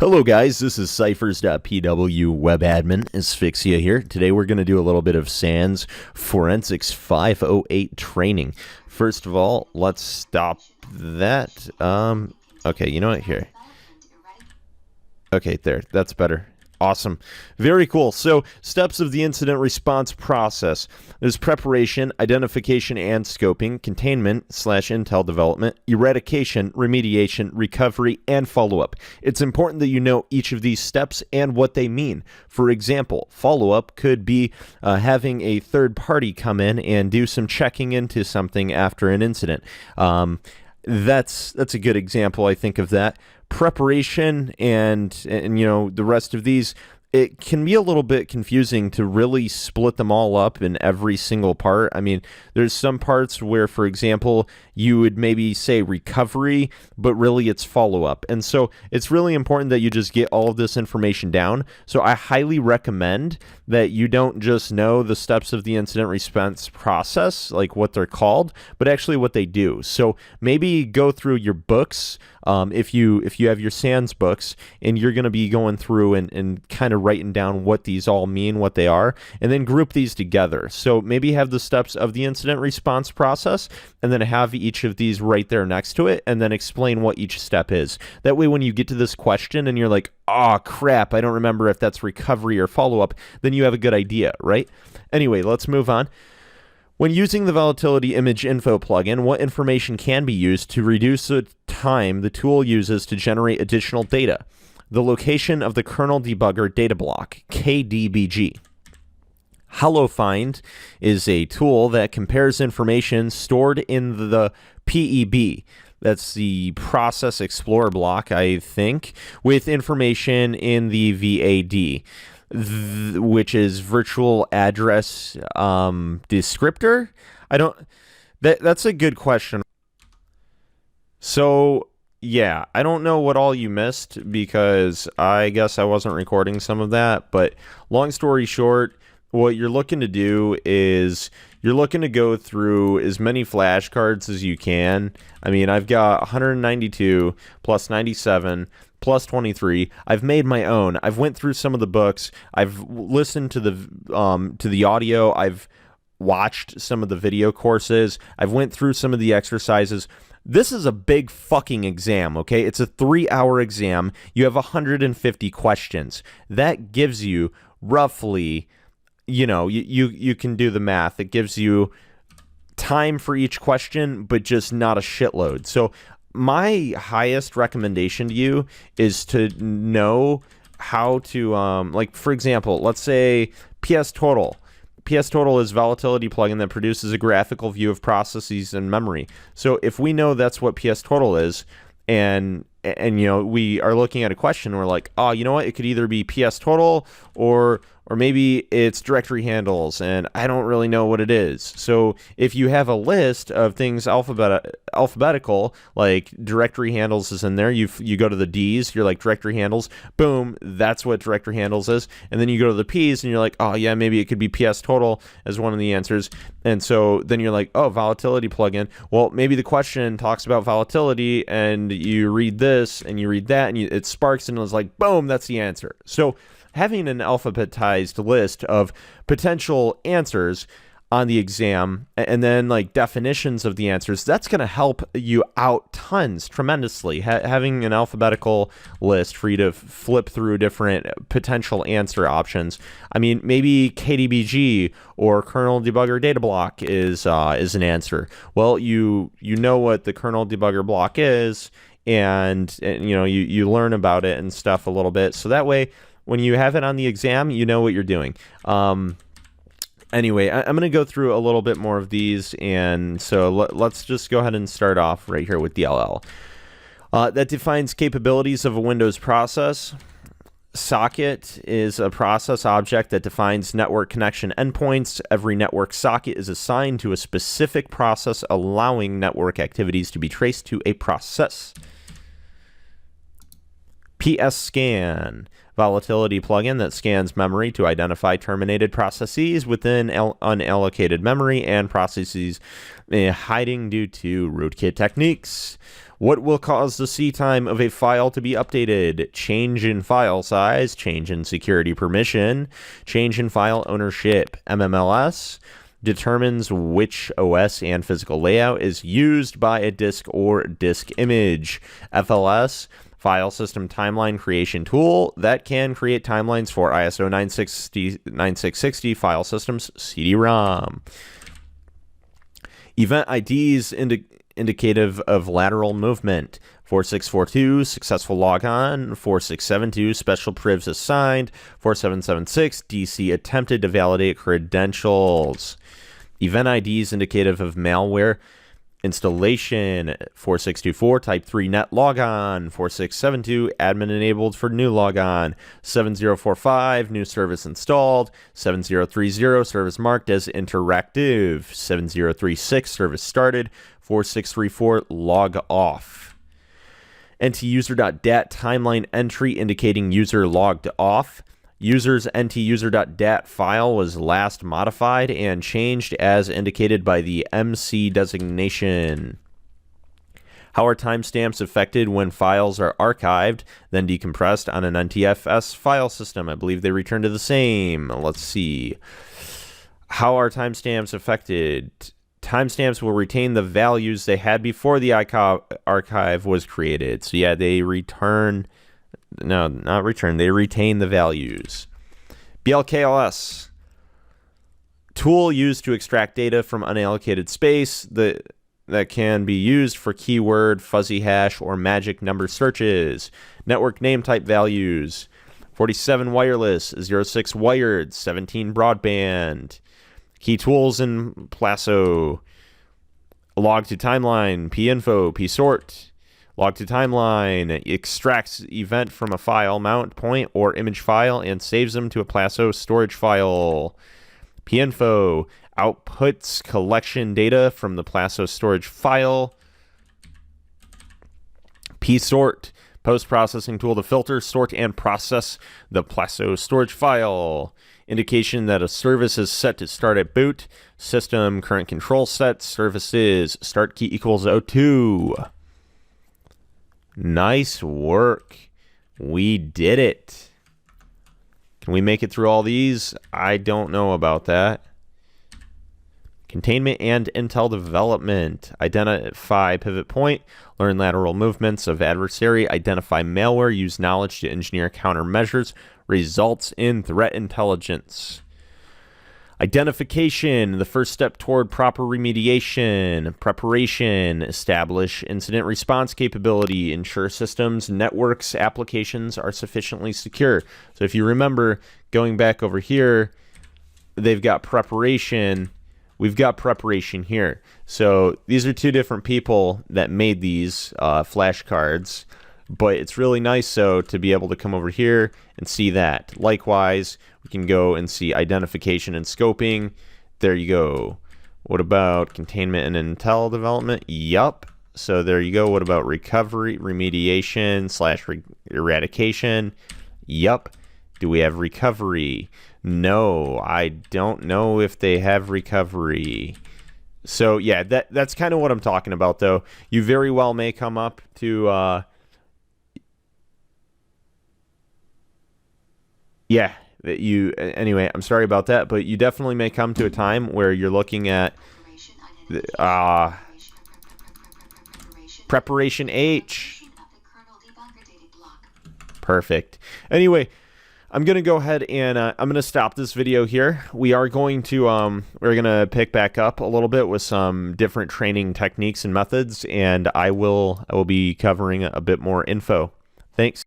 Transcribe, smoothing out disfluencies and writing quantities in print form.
Hello guys, this is Ciphers.pw web admin Asphyxia here. Today we're going to do a little bit of sansfor508 training. First of all, let's stop that. Okay, you know what? Here. Okay, there. That's better. Awesome. Very cool. So, steps of the incident response process. There's preparation, identification and scoping, containment / intel development, eradication, remediation, recovery, and follow-up. It's important that you know each of these steps and what they mean. For example, follow-up could be having a third party come in and do some checking into something after an incident. That's a good example, I think, of that. Preparation and you know, the rest of these, it can be a little bit confusing to really split them all up in every single part. I mean, there's some parts where, for example, you would maybe say recovery, but really it's follow-up. And so it's really important that you just get all of this information down. So I highly recommend that you don't just know the steps of the incident response process, like what they're called, but actually what they do. So maybe go through your books, if you have your SANS books, and you're going to be going through and kind of writing down what these all mean, what they are, and then group these together. So maybe have the steps of the incident response process, and then have each of these right there next to it, and then explain what each step is. That way, when you get to this question and you're like, oh crap, I don't remember if that's recovery or follow-up, then you have a good idea, right? Anyway, let's move on. When using the Volatility Image Info plugin, what information can be used to reduce the time the tool uses to generate additional data? The location of the kernel debugger data block, KDBG. HelloFind is a tool that compares information stored in the PEB. That's the Process Explorer block, I think, with information in the VAD, which is Virtual Address Descriptor. That's a good question. So, yeah, I don't know what all you missed because I guess I wasn't recording some of that, but long story short, what you're looking to do is you're looking to go through as many flashcards as you can. I mean, I've got 192 plus 97 plus 23. I've made my own. I've went through some of the books. I've listened to the audio. I've watched some of the video courses. I've went through some of the exercises. This is a big fucking exam, okay? It's a 3-hour exam. You have 150 questions. That gives you roughly, you know, you can do the math. It gives you time for each question, but just not a shitload. So my highest recommendation to you is to know how to, like, for example, let's say PS Total. PS Total is volatility plugin that produces a graphical view of processes and memory. So if we know that's what PS Total is, and you know, we are looking at a question, we're like, oh, you know what? It could either be PS Total or maybe it's directory handles, and I don't really know what it is. So if you have a list of things alphabetical, like directory handles is in there, you go to the D's, you're like directory handles, boom, that's what directory handles is. And then you go to the P's and you're like, oh yeah, maybe it could be PS Total as one of the answers. And so then you're like, oh, volatility plugin. Well, maybe the question talks about volatility, and you read this and you read that, and it sparks, and it's like, boom, that's the answer. So having an alphabetized list of potential answers on the exam, and then like definitions of the answers, that's going to help you out tremendously. Having an alphabetical list for you to flip through different potential answer options. I mean, maybe KDBG or kernel debugger data block is an answer. Well, you know what the kernel debugger block is, and you know, you learn about it and stuff a little bit, so that way when you have it on the exam, you know what you're doing. Anyway, I'm going to go through a little bit more of these, and so let's just go ahead and start off right here with DLL. That defines capabilities of a Windows process. Socket is a process object that defines network connection endpoints. Every network socket is assigned to a specific process, allowing network activities to be traced to a process. PSScan, volatility plugin that scans memory to identify terminated processes within unallocated memory and processes hiding due to rootkit techniques. What will cause the C time of a file to be updated? Change in file size, change in security permission, change in file ownership. MMLS determines which OS and physical layout is used by a disk or disk image. FLS, file system timeline creation tool that can create timelines for ISO 9660 file systems CD-ROM. Event IDs indicative of lateral movement. 4642, successful logon. 4672, special privs assigned. 4776, DC attempted to validate credentials. Event IDs indicative of malware installation. 4624, type 3 net logon. 4672, admin enabled for new logon. 7045, new service installed. 7030, service marked as interactive. 7036, service started. 4634, log off. NTuser.dat timeline entry indicating user logged off. User's ntuser.dat file was last modified and changed as indicated by the MC designation. How are timestamps affected when files are archived, then decompressed on an NTFS file system? I believe they return to the same. Let's see. How are timestamps affected? Timestamps will retain the values they had before the archive was created. So yeah, they return... No, not return. They retain the values. BLKLS. Tool used to extract data from unallocated space that can be used for keyword, fuzzy hash, or magic number searches. Network name type values. 47 wireless, 06 wired, 17 broadband. Key tools in Plaso. Log to timeline, pinfo, psort. Log to timeline extracts event from a file, mount, point, or image file and saves them to a Plaso storage file. pinfo outputs collection data from the Plaso storage file. psort post-processing tool to filter, sort, and process the Plaso storage file. Indication that a service is set to start at boot. System current control set. Services start key equals 02. Nice work. We did it. Can we make it through all these? I don't know about that. Containment and intel development. Identify pivot point. Learn lateral movements of adversary. Identify malware. Use knowledge to engineer countermeasures. Results in threat intelligence. Identification, the first step toward proper remediation. Preparation, establish incident response capability. Ensure systems, networks, applications are sufficiently secure. So if you remember, going back over here, they've got preparation. We've got preparation here. So these are two different people that made these flashcards. But it's really nice, so to be able to come over here and see that. Likewise, we can go and see identification and scoping. There you go. What about containment and intel development? Yup. So there you go. What about recovery, remediation / eradication? Yup. Do we have recovery? No, I don't know if they have recovery. So yeah, that's kind of what I'm talking about, though. You very well may come up to... Yeah, anyway, I'm sorry about that, but you definitely may come to a time where you're looking at preparation H. Perfect. Anyway, I'm going to go ahead and I'm going to stop this video here. We are going to we're going to pick back up a little bit with some different training techniques and methods, and I will be covering a bit more info. Thanks.